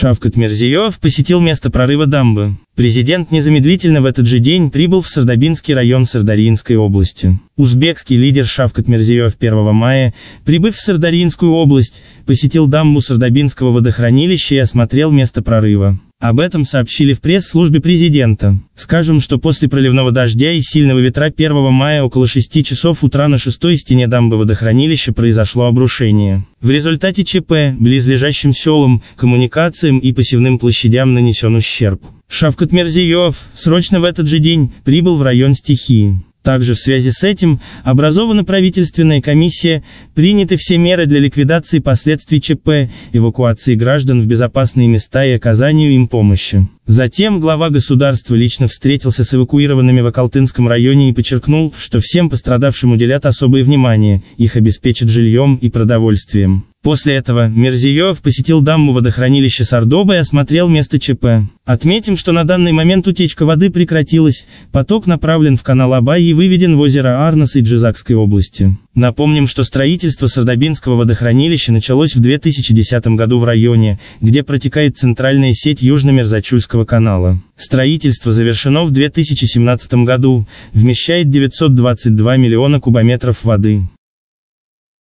Шавкат Мирзиёев посетил место прорыва дамбы. Президент незамедлительно в этот же день прибыл в Сардобинский район Сырдарьинской области. Узбекский лидер Шавкат Мирзиёев 1 мая, прибыв в Сырдарьинскую область, посетил дамбу Сардобинского водохранилища и осмотрел место прорыва. Об этом сообщили в пресс-службе президента. Скажем, что после проливного дождя и сильного ветра 1 мая около 6 часов утра на 6-й стене дамбы водохранилища произошло обрушение. В результате ЧП, близлежащим селам, коммуникациям и посевным площадям нанесен ущерб. Шавкат Мирзиёев срочно в этот же день прибыл в район стихии. Также в связи с этим образована правительственная комиссия, приняты все меры для ликвидации последствий ЧП, эвакуации граждан в безопасные места и оказанию им помощи. Затем глава государства лично встретился с эвакуированными в Акалтынском районе и подчеркнул, что всем пострадавшим уделят особое внимание, их обеспечат жильем и продовольствием. После этого Мирзиёев посетил дамбу водохранилища Сардоба и осмотрел место ЧП. Отметим, что на данный момент утечка воды прекратилась, поток направлен в канал Абай и выведен в озеро Арнос и Джизакской области. Напомним, что строительство Сардобинского водохранилища началось в 2010 году в районе, где протекает центральная сеть Южно-Мерзачульского канала. Строительство завершено в 2017 году, вмещает 922 миллиона кубометров воды.